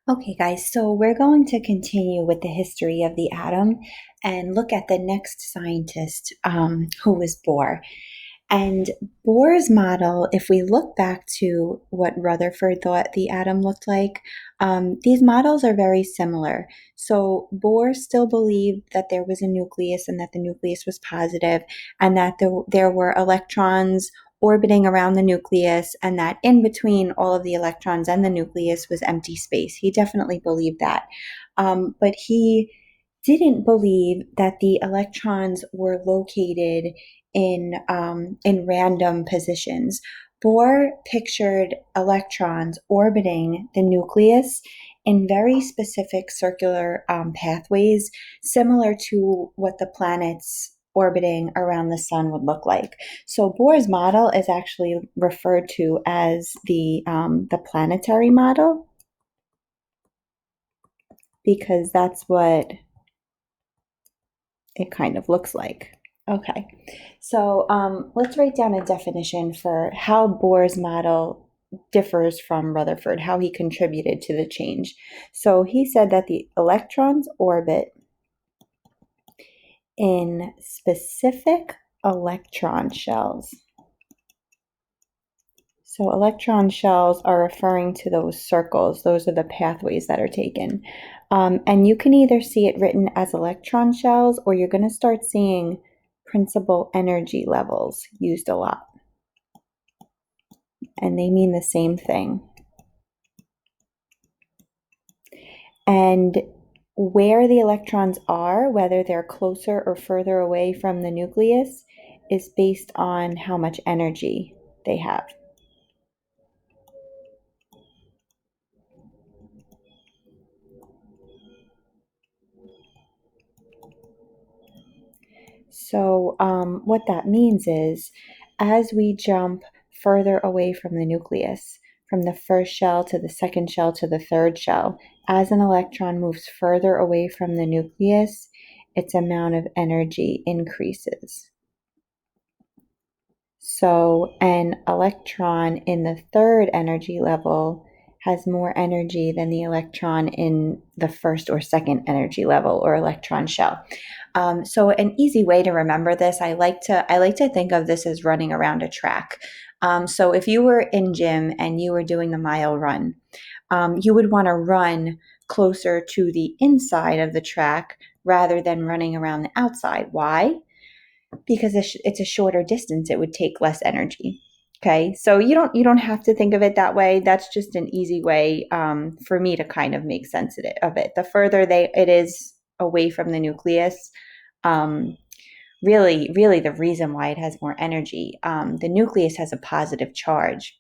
Okay, guys, so we're going to continue with the history of the atom and look at the next scientist, who was Bohr. And Bohr's model, if we look back to what Rutherford thought the atom looked like, these models are very similar. So Bohr still believed that there was a nucleus and that the nucleus was positive, and that there were electrons orbiting around the nucleus, and that in between all of the electrons and the nucleus was empty space. He definitely believed that. But he didn't believe that the electrons were located in random positions. Bohr pictured electrons orbiting the nucleus in very specific circular pathways, similar to what the planets orbiting around the sun would look like. So Bohr's model is actually referred to as the planetary model, because that's what it kind of looks like. Okay, so let's write down a definition for how Bohr's model differs from Rutherford, how he contributed to the change. So he said that the electrons orbit in specific electron shells. So electron shells are referring to those circles. Those are the pathways that are taken. And you can either see it written as electron shells, or you're going to start seeing principal energy levels used a lot. And they mean the same thing. And where the electrons are, whether they're closer or further away from the nucleus, is based on how much energy they have. So what that means is, as we jump further away from the nucleus, from the first shell to the second shell to the third shell, as an electron moves further away from the nucleus, its amount of energy increases. So an electron in the third energy level has more energy than the electron in the first or second energy level or electron shell. So an easy way to remember this, I like to think of this as running around a track. So if you were in gym and you were doing the mile run, you would want to run closer to the inside of the track rather than running around the outside. Why? Because it's a shorter distance, it would take less energy. Okay, so you don't have to think of it that way. That's just an easy way for me to kind of make sense of it. The further it is away from the nucleus, really the reason why it has more energy. The nucleus has a positive charge,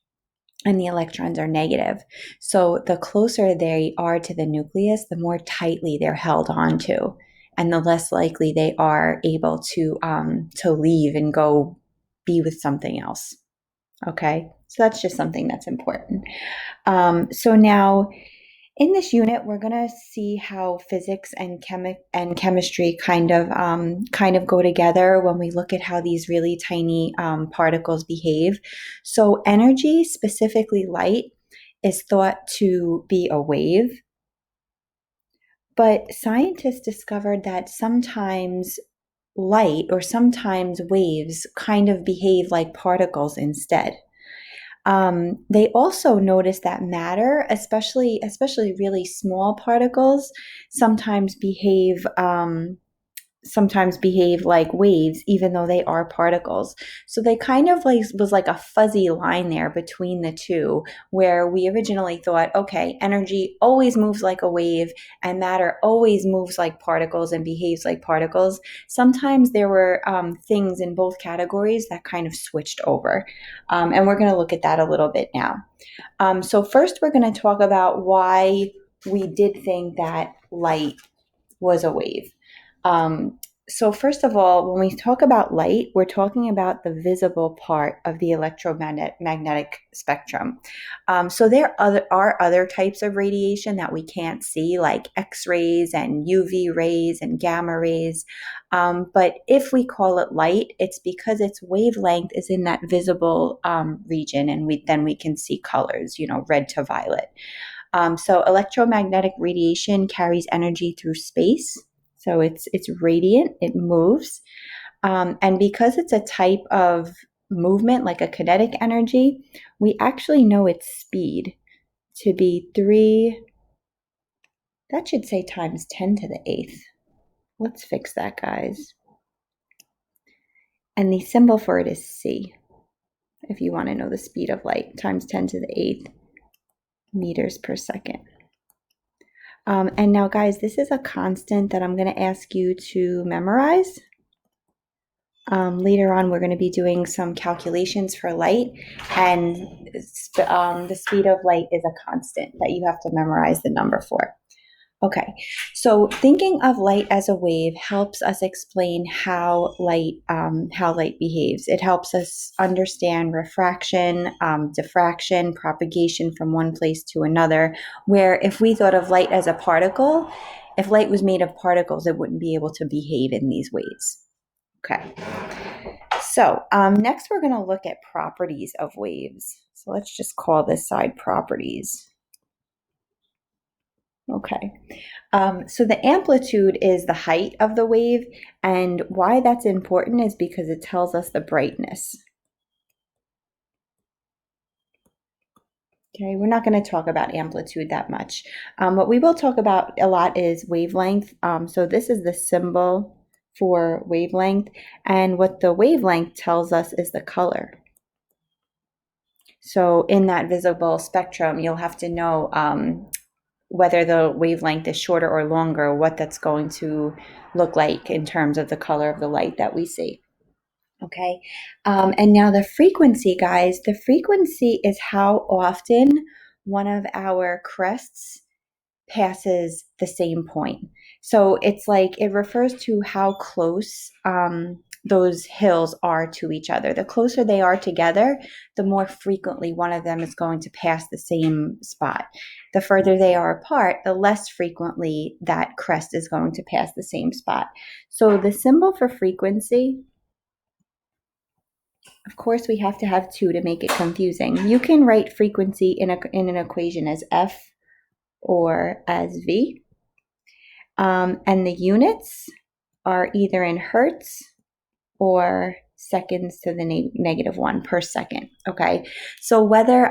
and the electrons are negative. So the closer they are to the nucleus, the more tightly they're held onto, and the less likely they are able to leave and go be with something else. Okay, so that's just something that's important. So now in this unit, we're going to see how physics and chemistry kind of go together when we look at how these really tiny particles behave. So energy, specifically light, is thought to be a wave, but scientists discovered that sometimes light or sometimes waves kind of behave like particles instead. They also noticed that matter, especially really small particles, sometimes behave sometimes behave like waves, even though they are particles. So they kind of like was like a fuzzy line there between the two, where we originally thought, okay, energy always moves like a wave and matter always moves like particles and behaves like particles. Sometimes there were things in both categories that kind of switched over. And we're going to look at that a little bit now. So first we're going to talk about why we did think that light was a wave. So first of all, when we talk about light, we're talking about the visible part of the electromagnetic spectrum. So there are other types of radiation that we can't see, like X-rays and UV rays and gamma rays. But if we call it light, it's because its wavelength is in that visible region, and then we can see colors, red to violet. So electromagnetic radiation carries energy through space. So it's radiant, it moves. And because it's a type of movement, like a kinetic energy, we actually know its speed to be 3, that should say times 10 to the 8th. Let's fix that, guys. And the symbol for it is C, if you want to know the speed of light, times 10 to the 8th meters per second. And now, guys, this is a constant that I'm going to ask you to memorize. Later on, we're going to be doing some calculations for light, and the speed of light is a constant that you have to memorize the number for. Okay, so thinking of light as a wave helps us explain how light behaves. It helps us understand refraction, diffraction, propagation from one place to another, where if we thought of light as a particle, if light was made of particles, it wouldn't be able to behave in these ways. Okay, so next we're going to look at properties of waves. So let's just call this side properties. Okay, so the amplitude is the height of the wave, and why that's important is because it tells us the brightness. Okay, we're not going to talk about amplitude that much. What we will talk about a lot is wavelength. So this is the symbol for wavelength, and what the wavelength tells us is the color. So in that visible spectrum, you'll have to know whether the wavelength is shorter or longer, what that's going to look like in terms of the color of the light that we see. Okay, and now the frequency, guys, the frequency is how often one of our crests passes the same point. So it's like it refers to how close those hills are to each other. The closer they are together, the more frequently one of them is going to pass the same spot. The further they are apart, the less frequently that crest is going to pass the same spot. So the symbol for frequency, of course, we have to have 2 to make it confusing. You can write frequency in an equation as F or as V. And the units are either in hertz or seconds to the -1 per second. Okay, so whether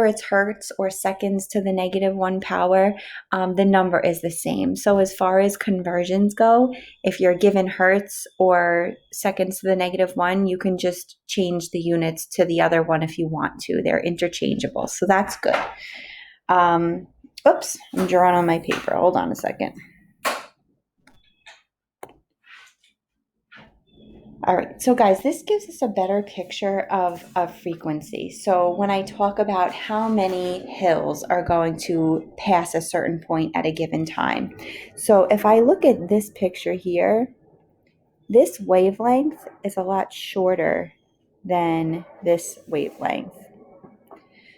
it's hertz or seconds to the -1 power, the number is the same. So as far as conversions go, if you're given hertz or seconds to the -1, you can just change the units to the other one if you want to. They're interchangeable, so that's good. Oops, I'm drawing on my paper. Hold on a second. All right, so guys, this gives us a better picture of frequency. So when I talk about how many hills are going to pass a certain point at a given time. So if I look at this picture here, this wavelength is a lot shorter than this wavelength.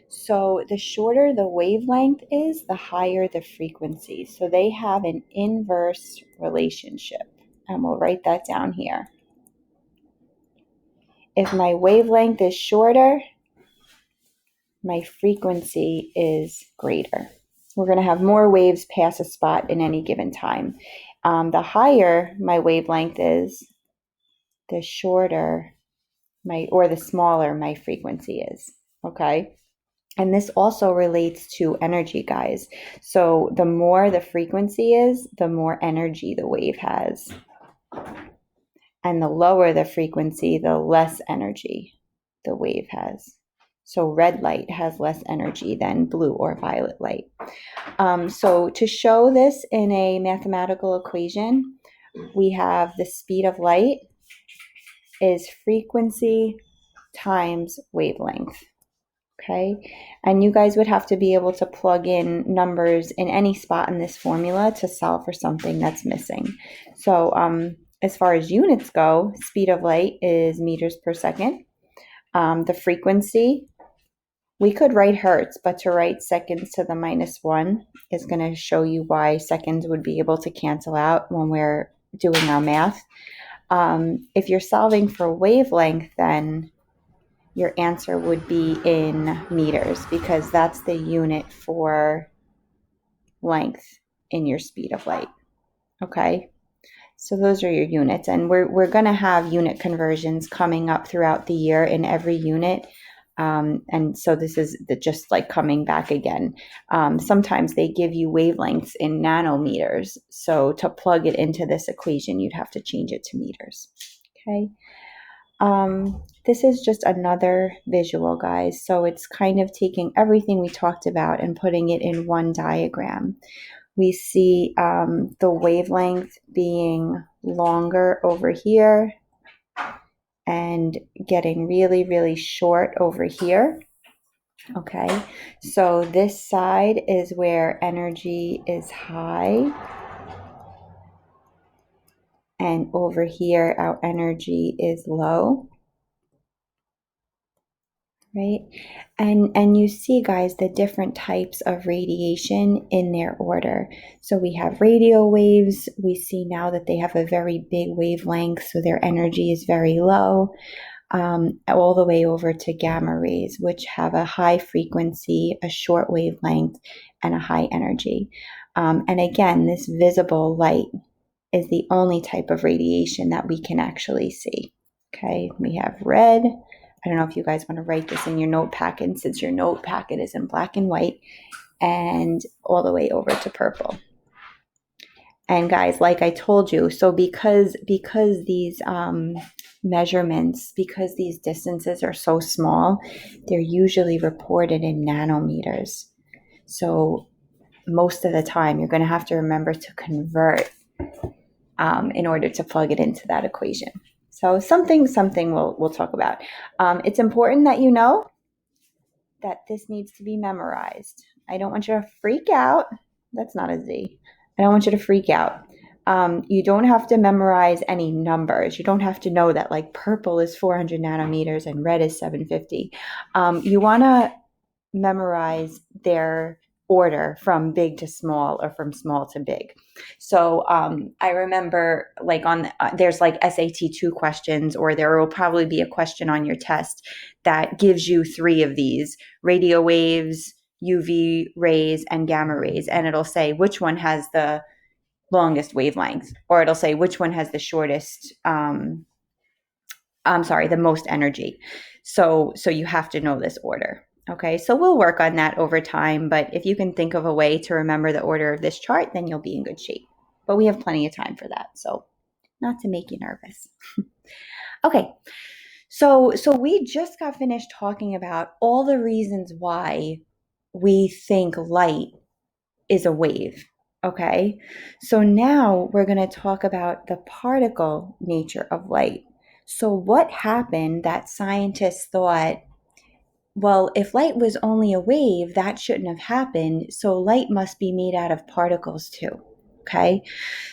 So the shorter the wavelength is, the higher the frequency. So they have an inverse relationship, and we'll write that down here. If my wavelength is shorter, my frequency is greater. We're going to have more waves pass a spot in any given time. The higher my wavelength is, the shorter the smaller my frequency is. Okay. And this also relates to energy, guys. So the more the frequency is, the more energy the wave has. And the lower the frequency, the less energy the wave has. So red light has less energy than blue or violet light. So to show this in a mathematical equation, we have the speed of light is frequency times wavelength. Okay, and you guys would have to be able to plug in numbers in any spot in this formula to solve for something that's missing. So as far as units go, speed of light is meters per second. The frequency, we could write hertz, but to write seconds to the -1 is going to show you why seconds would be able to cancel out when we're doing our math. If you're solving for wavelength, then your answer would be in meters because that's the unit for length in your speed of light. Okay, so those are your units, and we're going to have unit conversions coming up throughout the year in every unit. And so this is just like coming back again. Sometimes they give you wavelengths in nanometers. So to plug it into this equation, you'd have to change it to meters. Okay. This is just another visual, guys. So it's kind of taking everything we talked about and putting it in one diagram. We see the wavelength being longer over here and getting really, really short over here. Okay, so this side is where energy is high. And over here, our energy is low. Right? And you see, guys, the different types of radiation in their order. So we have radio waves. We see now that they have a very big wavelength, so their energy is very low, all the way over to gamma rays, which have a high frequency, a short wavelength, and a high energy. And again, this visible light is the only type of radiation that we can actually see. Okay, we have red. I don't know if you guys want to write this in your note packet, since your note packet is in black and white, and all the way over to purple. And guys, like I told you, so because these measurements, because these distances are so small, they're usually reported in nanometers. So most of the time, you're going to have to remember to convert in order to plug it into that equation. So something we'll talk about. It's important that you know that this needs to be memorized. I don't want you to freak out. That's not a Z. I don't want you to freak out. You don't have to memorize any numbers. You don't have to know that like purple is 400 nanometers and red is 750. You want to memorize their order from big to small or from small to big. So I remember like there's like SAT 2 questions, or there will probably be a question on your test that gives you 3 of these: radio waves, UV rays, and gamma rays. And it'll say which one has the longest wavelength, or it'll say which one has the shortest, the most energy. So you have to know this order. Okay, so we'll work on that over time, but if you can think of a way to remember the order of this chart, then you'll be in good shape. But we have plenty of time for that, so not to make you nervous. Okay, so we just got finished talking about all the reasons why we think light is a wave. Okay, so now we're going to talk about the particle nature of light. So what happened that scientists thought, well, if light was only a wave, that shouldn't have happened. So light must be made out of particles too. Okay.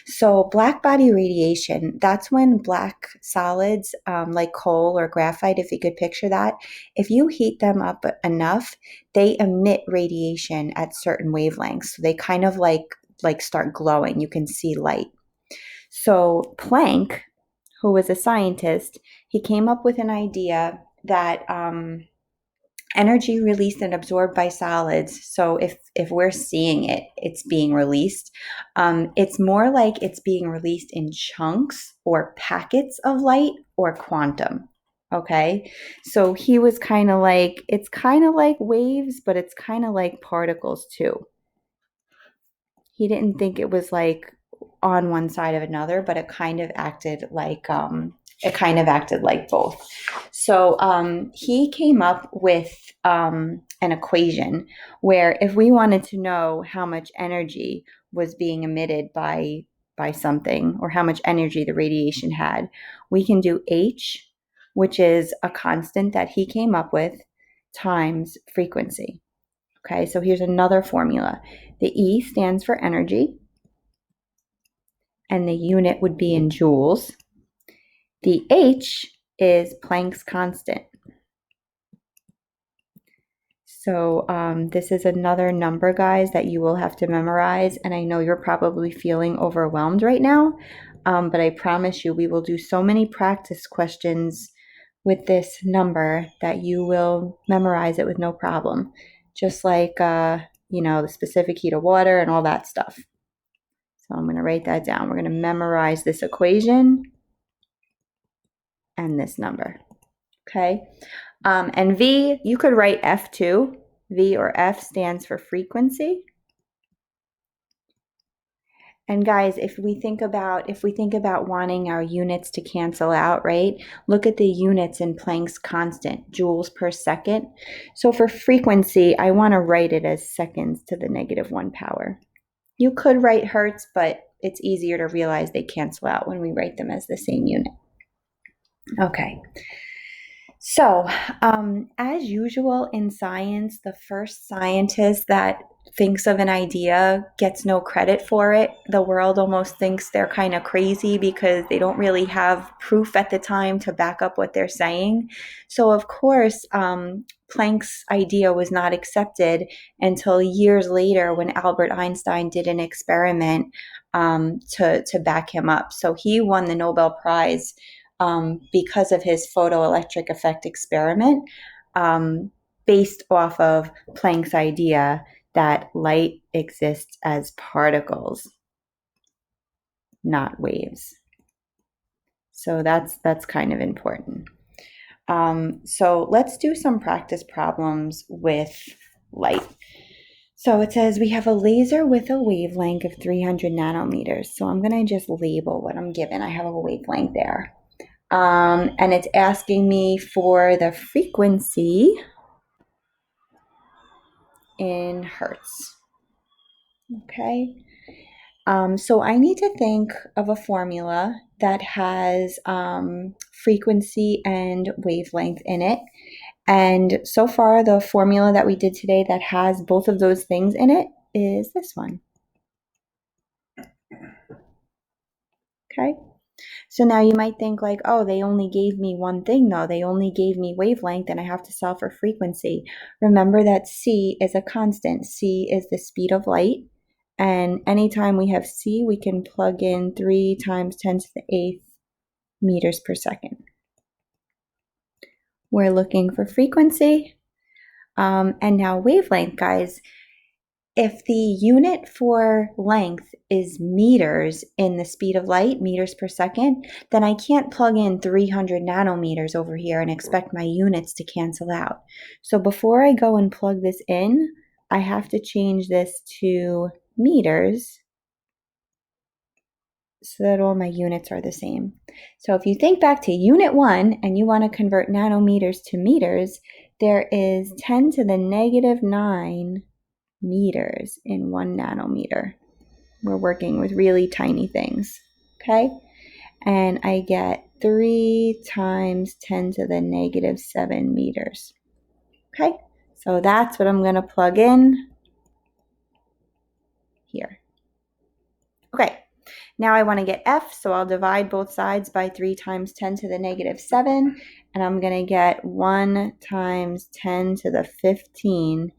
So black body radiation, that's when black solids, like coal or graphite, if you could picture that, if you heat them up enough, they emit radiation at certain wavelengths. So they kind of like start glowing. You can see light. So Planck, who was a scientist, he came up with an idea that, energy released and absorbed by solids. So if we're seeing it, it's being released. It's more like it's being released in chunks or packets of light or quantum. Okay, so he was kind of like, it's kind of like waves, but it's kind of like particles too. He didn't think it was like on one side of another, but it kind of acted like both. So he came up with an equation where if we wanted to know how much energy was being emitted by something, or how much energy the radiation had, we can do H, which is a constant that he came up with, times frequency. Okay, so here's another formula. The E stands for energy, and the unit would be in joules. The H is Planck's constant. So this is another number, guys, that you will have to memorize. And I know you're probably feeling overwhelmed right now, but I promise you we will do so many practice questions with this number that you will memorize it with no problem. Just like the specific heat of water and all that stuff. So I'm going to write that down. We're going to memorize this equation and this number. Okay. And V, you could write F too. V or F stands for frequency. And guys, if we think about wanting our units to cancel out, right? Look at the units in Planck's constant, joules per second. So for frequency, I want to write it as seconds to the -1 power. You could write hertz, but it's easier to realize they cancel out when we write them as the same unit. Okay. So, as usual in science, the first scientist that thinks of an idea gets no credit for it. The world almost thinks they're kind of crazy because they don't really have proof at the time to back up what they're saying. So, of course, Planck's idea was not accepted until years later when Albert Einstein did an experiment to back him up. So he won the Nobel Prize because of his photoelectric effect experiment, based off of Planck's idea that light exists as particles, not waves. So that's kind of important. So let's do some practice problems with light. So it says we have a laser with a wavelength of 300 nanometers. So I'm going to just label what I'm given. I have a wavelength there. And it's asking me for the frequency in hertz. Okay. So I need to think of a formula that has frequency and wavelength in it. And so far, the formula that we did today that has both of those things in it is this one. Okay. So now you might think like, oh, they only gave me one thing though. They only gave me wavelength and I have to solve for frequency. Remember that C is a constant. C is the speed of light. And anytime we have C, we can plug in 3 times 10 to the 8th meters per second. We're looking for frequency. And now wavelength, guys. If the unit for length is meters in the speed of light, meters per second, then I can't plug in 300 nanometers over here and expect my units to cancel out. So before I go and plug this in, I have to change this to meters so that all my units are the same. So if you think back to unit 1 and you want to convert nanometers to meters, there is 10 to the -9 meters in 1 nanometer. We're working with really tiny things, okay? And I get 3 times 10 to the -7 meters, okay? So that's what I'm going to plug in here. Okay, now I want to get F, so I'll divide both sides by 3 times 10 to the -7, and I'm going to get 1 times 10 to the 15.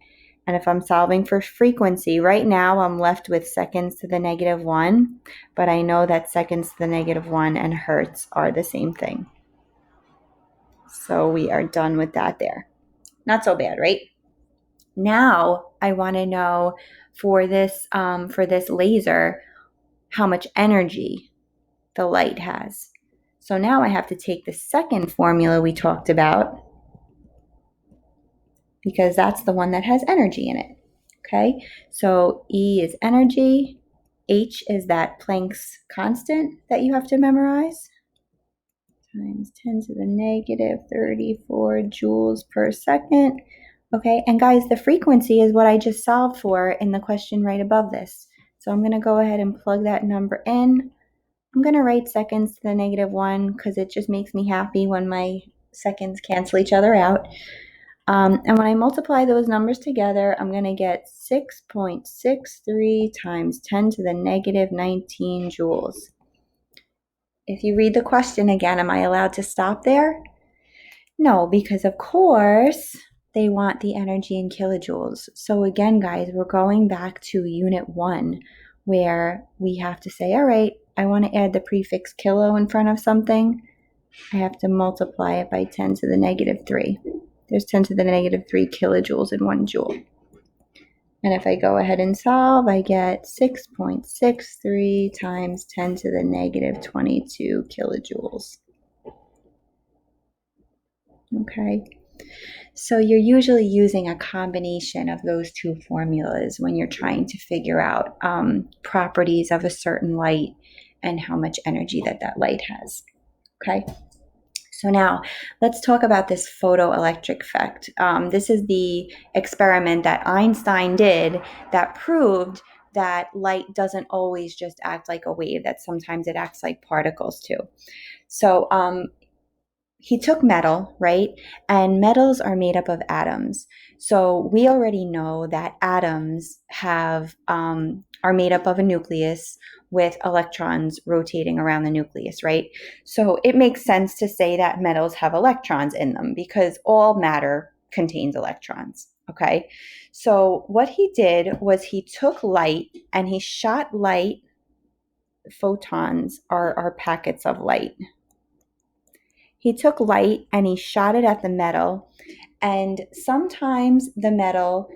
And if I'm solving for frequency, right now I'm left with seconds to the -1, but I know that seconds to the -1 and hertz are the same thing. So we are done with that there. Not so bad, right? Now I want to know for this laser how much energy the light has. So now I have to take the second formula we talked about, because that's the one that has energy in it. Okay, so E is energy, H is that Planck's constant that you have to memorize, times 10 to the -34 joules per second. Okay, and guys, the frequency is what I just solved for in the question right above this. So I'm going to go ahead and plug that number in. I'm going to write seconds to the -1 because it just makes me happy when my seconds cancel each other out. And when I multiply those numbers together, I'm going to get 6.63 times 10 to the -19 joules. If you read the question again, am I allowed to stop there? No, because of course they want the energy in kilojoules. So again, guys, we're going back to unit 1 where we have to say, all right, I want to add the prefix kilo in front of something. I have to multiply it by 10 to the -3. There's 10 to the -3 kilojoules in 1 joule. And if I go ahead and solve, I get 6.63 times 10 to the negative 22 kilojoules. Okay. So you're usually using a combination of those two formulas when you're trying to figure out properties of a certain light and how much energy that light has. Okay. So now let's talk about this photoelectric effect. This is the experiment that Einstein did that proved that light doesn't always just act like a wave, that sometimes it acts like particles too. So he took metal, right? And metals are made up of atoms. So we already know that atoms are made up of a nucleus with electrons rotating around the nucleus, right? So it makes sense to say that metals have electrons in them because all matter contains electrons. Okay. So what he did was he took light and he shot light. Photons are packets of light. He took light and he shot it at the metal, and sometimes the metal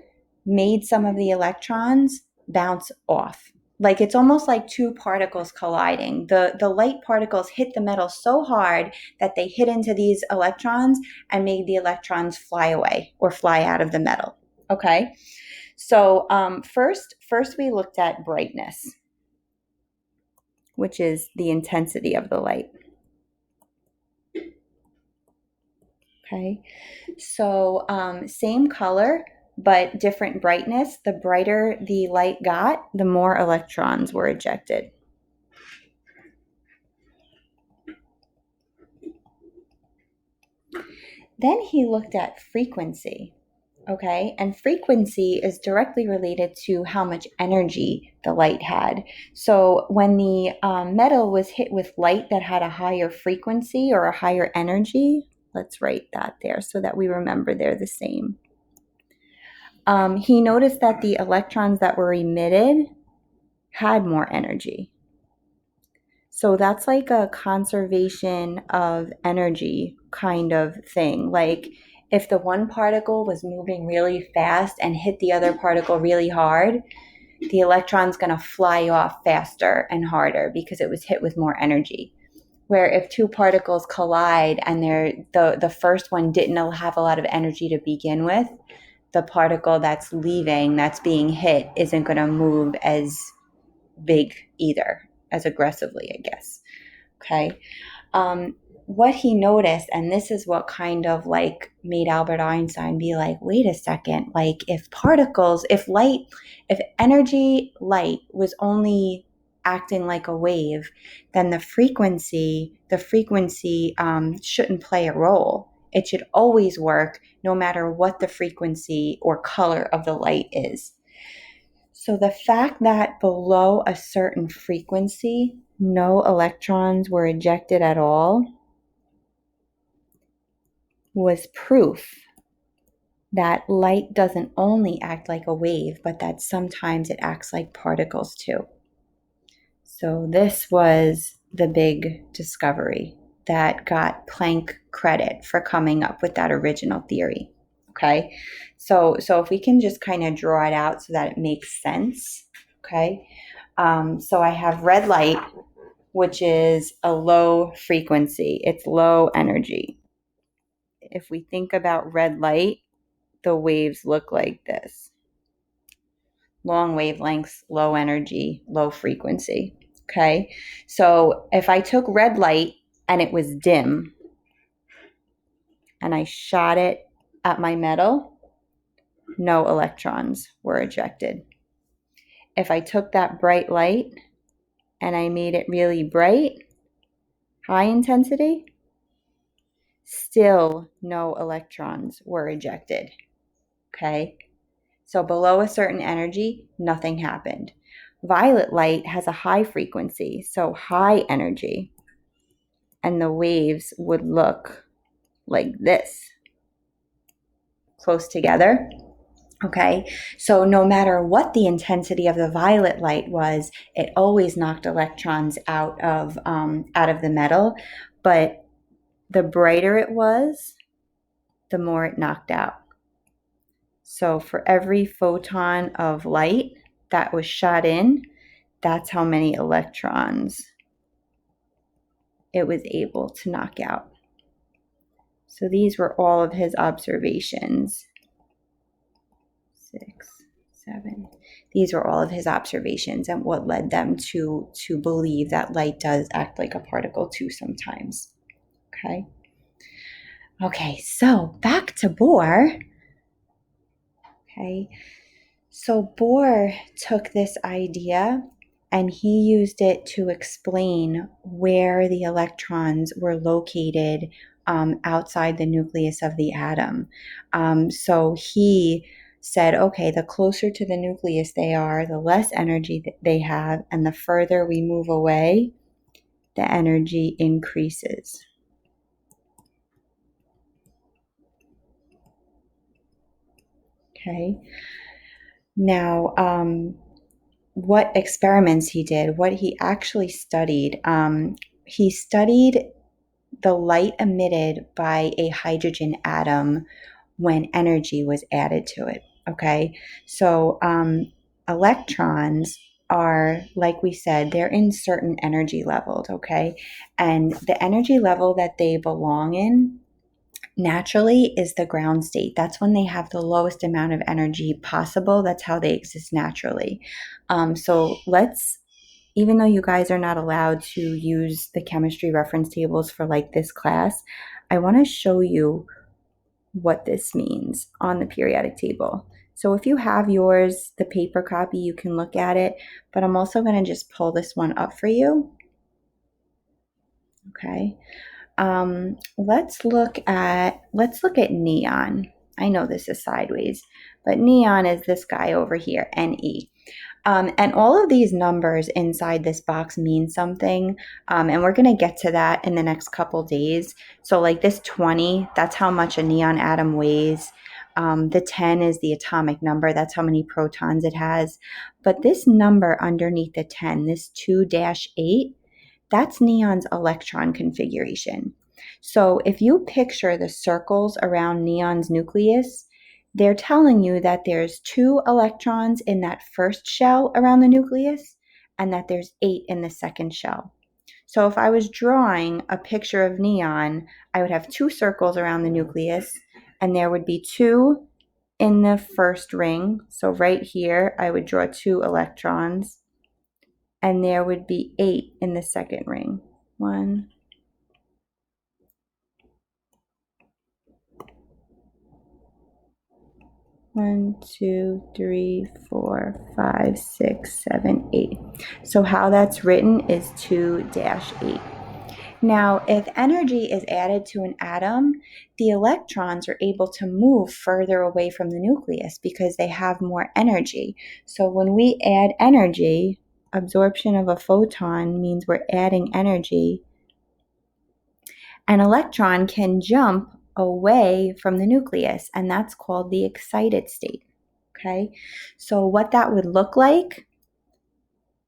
made some of the electrons bounce off. Like it's almost like two particles colliding. The light particles hit the metal so hard that they hit into these electrons and made the electrons fly away or fly out of the metal. Okay. So first we looked at brightness, which is the intensity of the light. Okay, so same color, but different brightness. The brighter the light got, the more electrons were ejected. Then he looked at frequency. Okay, and frequency is directly related to how much energy the light had. So when the metal was hit with light that had a higher frequency or a higher energy, let's write that there so that we remember they're the same. He noticed that the electrons that were emitted had more energy. So that's like a conservation of energy kind of thing. Like if the one particle was moving really fast and hit the other particle really hard, the electron's going to fly off faster and harder because it was hit with more energy. Where if two particles collide and the first one didn't have a lot of energy to begin with, the particle that's leaving, that's being hit, isn't going to move as big either, as aggressively, I guess. Okay. What he noticed, and this is what kind of like made Albert Einstein be like, wait a second, like if energy light was only acting like a wave, then the frequency shouldn't play a role. It should always work no matter what the frequency or color of the light is. So the fact that below a certain frequency, no electrons were ejected at all was proof that light doesn't only act like a wave, but that sometimes it acts like particles too. So this was the big discovery that got Planck credit for coming up with that original theory. Okay, so if we can just kind of draw it out so that it makes sense. Okay, so I have red light, which is a low frequency. It's low energy. If we think about red light, the waves look like this. Long wavelengths, low energy, low frequency. Okay, so if I took red light and it was dim and I shot it at my metal, no electrons were ejected. If I took that bright light and I made it really bright, high intensity, still no electrons were ejected. Okay, so below a certain energy, nothing happened. Violet light has a high frequency, so high energy, and the waves would look like this, close together. Okay, so no matter what the intensity of the violet light was, it always knocked electrons out of the metal. But the brighter it was, the more it knocked out. So for every photon of light that was shot in, that's how many electrons it was able to knock out. So these were all of his observations. 6, 7. These were all of his observations and what led them to believe that light does act like a particle too sometimes. Okay. Okay, so back to Bohr. Okay. So Bohr took this idea and he used it to explain where the electrons were located outside the nucleus of the atom. So he said, okay, the closer to the nucleus they are, the less energy that they have, and the further we move away, the energy increases. Okay. Now, what experiments he did, what he actually studied, he studied the light emitted by a hydrogen atom when energy was added to it. Okay, so electrons are, like we said, they're in certain energy levels. Okay, and the energy level that they belong in naturally is the ground state. That's when they have the lowest amount of energy possible. That's how they exist naturally. So let's, even though you guys are not allowed to use the chemistry reference tables for like this class, I want to show you what this means on the periodic table. So if you have yours, the paper copy, you can look at it, but I'm also going to just pull this one up for you. Okay. Let's look at neon. I know this is sideways, but neon is this guy over here, Ne. And all of these numbers inside this box mean something. And we're going to get to that in the next couple days. So like this 20, that's how much a neon atom weighs. The 10 is the atomic number. That's how many protons it has. But this number underneath the 10, this 2-8, that's neon's electron configuration. So if you picture the circles around neon's nucleus, they're telling you that there's 2 electrons in that first shell around the nucleus and that there's 8 in the second shell. So if I was drawing a picture of neon, I would have 2 circles around the nucleus and there would be 2 in the first ring. So right here, I would draw 2 electrons and there would be 8 in the second ring. 1, 1, 2, 3, 4, 5, 6, 7, 8. So how that's written is 2-8. Now, if energy is added to an atom, the electrons are able to move further away from the nucleus because they have more energy. So when we add energy, absorption of a photon means we're adding energy. An electron can jump away from the nucleus, and that's called the excited state. Okay, so what that would look like,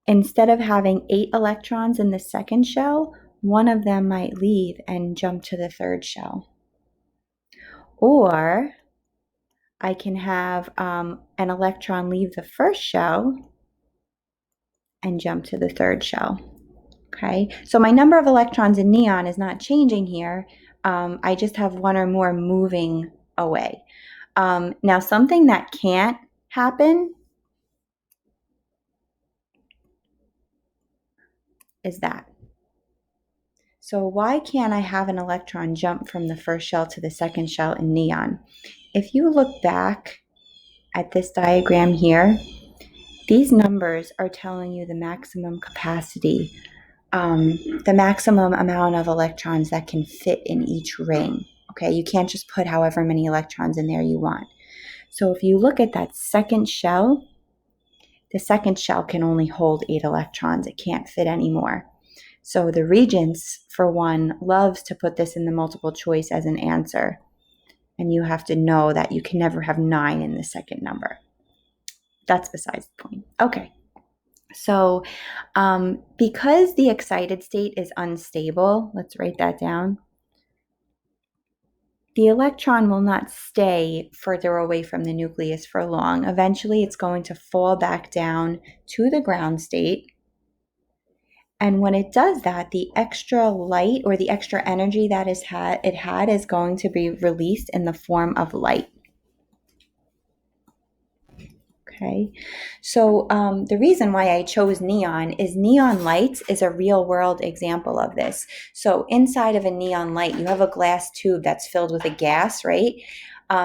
instead of having 8 electrons in the second shell, one of them might leave and jump to the third shell. Or I can have an electron leave the first shell and jump to the third shell. Okay, so my number of electrons in neon is not changing here. I just have one or more moving away. Now, something that can't happen is that. So why can't I have an electron jump from the first shell to the second shell in neon? If you look back at this diagram here, these numbers are telling you the maximum capacity, the maximum amount of electrons that can fit in each ring. Okay, you can't just put however many electrons in there you want. So if you look at that second shell, the second shell can only hold 8 electrons. It can't fit any more. So the Regents, for one, loves to put this in the multiple choice as an answer. And you have to know that you can never have 9 in the second number. That's besides the point. Okay. So because the excited state is unstable, let's write that down. the electron will not stay further away from the nucleus for long. Eventually, it's going to fall back down to the ground state. And when it does that, the extra light or the extra energy that it had is going to be released in the form of light. Okay, so the reason why I chose neon is neon lights is a real world example of this. So inside of a neon light, you have a glass tube that's filled with a gas, right?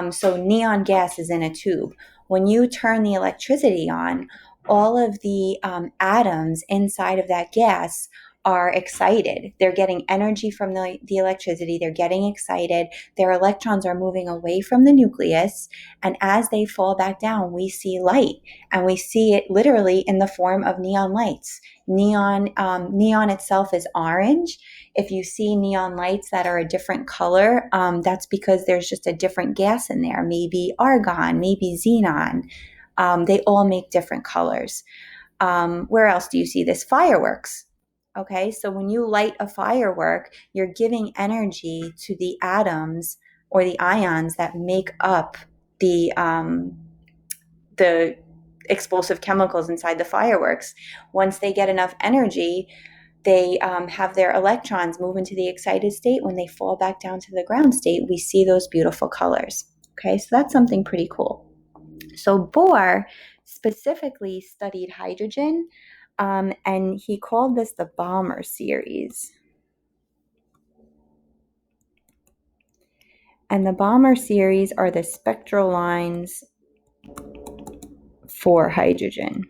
So neon gas is in a tube. When you turn the electricity on, all of the atoms inside of that gas are excited. They're getting energy from the electricity. They're getting excited. Their electrons are moving away from the nucleus. And as they fall back down, we see light. And we see it literally in the form of neon lights. Neon itself is orange. If you see neon lights that are a different color, that's because there's just a different gas in there. Maybe argon, maybe xenon. They all make different colors. Where else do you see this? Fireworks. Okay, so when you light a firework, you're giving energy to the atoms or the ions that make up the explosive chemicals inside the fireworks. Once they get enough energy, they have their electrons move into the excited state. When they fall back down to the ground state, we see those beautiful colors. Okay, so that's something pretty cool. So Bohr specifically studied hydrogen, and he called this the Balmer series. And the Balmer series are the spectral lines for hydrogen.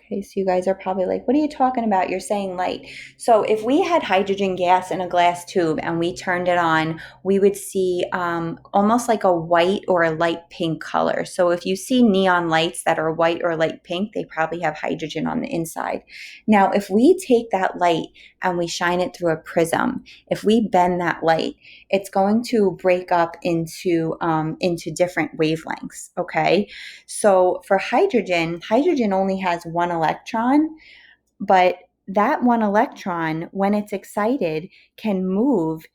Okay, so you guys are probably like, what are you talking about? You're saying light. So if we had hydrogen gas in a glass tube and we turned it on, we would see almost like a white or a light pink color. So if you see neon lights that are white or light pink, they probably have hydrogen on the inside. Now, if we take that light and we shine it through a prism, if we bend that light, it's going to break up into different wavelengths, okay? So for hydrogen only has one electron, but that one electron, when it's excited, can move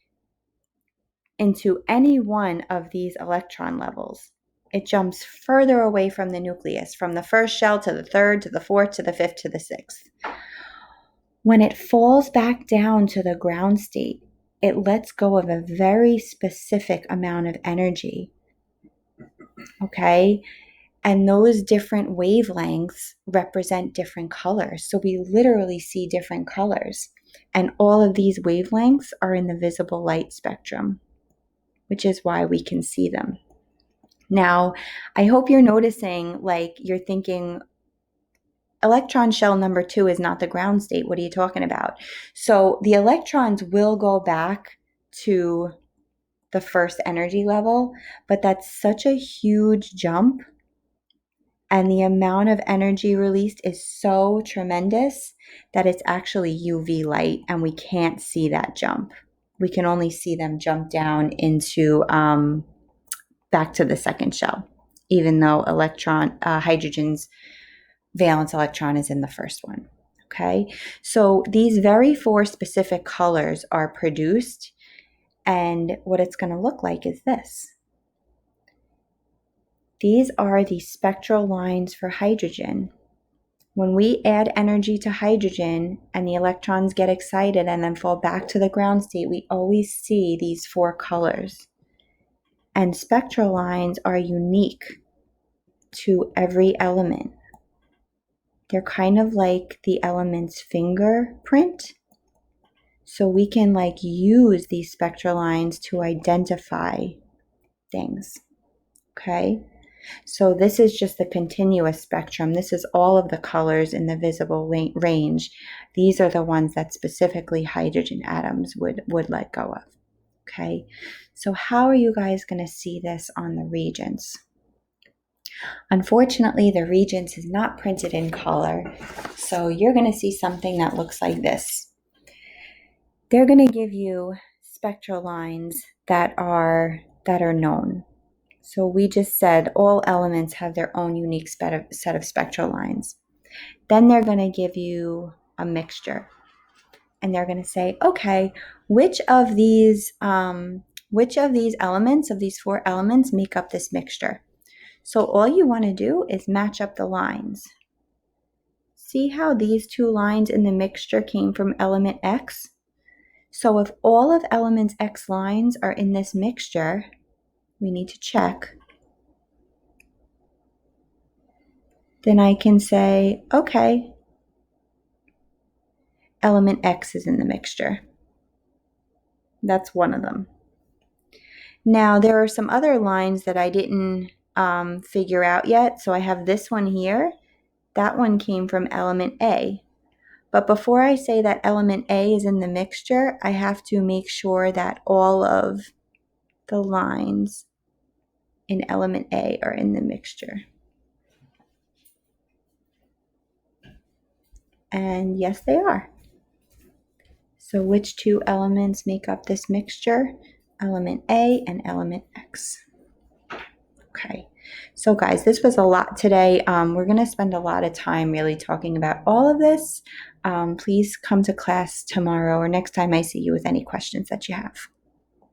into any one of these electron levels. It jumps further away from the nucleus, from the first shell to the third, to the fourth, to the fifth, to the sixth. When it falls back down to the ground state, it lets go of a very specific amount of energy. Okay? And those different wavelengths represent different colors. So we literally see different colors. And all of these wavelengths are in the visible light spectrum, which is why we can see them. Now, I hope you're noticing, like, you're thinking, electron shell number 2 is not the ground state. What are you talking about? So the electrons will go back to the first energy level, but that's such a huge jump. And the amount of energy released is so tremendous that it's actually UV light, and we can't see that jump. We can only see them jump down into back to the second shell, even though hydrogen's valence electron is in the first one. Okay, so these very 4 specific colors are produced, and what it's going to look like is this. These are the spectral lines for hydrogen. When we add energy to hydrogen and the electrons get excited and then fall back to the ground state, we always see these 4 colors. And spectral lines are unique to every element. They're kind of like the element's fingerprint. So we can use these spectral lines to identify things. Okay? So this is just the continuous spectrum. This is all of the colors in the visible range. These are the ones that specifically hydrogen atoms would let go of. Okay, so how are you guys going to see this on the reagents? Unfortunately, the reagents is not printed in color, so you're going to see something that looks like this. They're going to give you spectral lines that are known. So we just said all elements have their own unique set of spectral lines. Then they're going to give you a mixture. and they're going to say, okay, which of these elements, of these 4 elements, make up this mixture? So all you want to do is match up the lines. See how these 2 lines in the mixture came from element X? So if all of elements X lines are in this mixture, we need to check. Then I can say, okay, element X is in the mixture. That's one of them. Now, there are some other lines that I didn't figure out yet. So I have this one here. That one came from element A. But before I say that element A is in the mixture, I have to make sure that all of the lines in element A are in the mixture. And yes, they are. So which 2 elements make up this mixture? Element A and element X. Okay, so guys, this was a lot today. We're going to spend a lot of time really talking about all of this. Please come to class tomorrow or next time I see you with any questions that you have.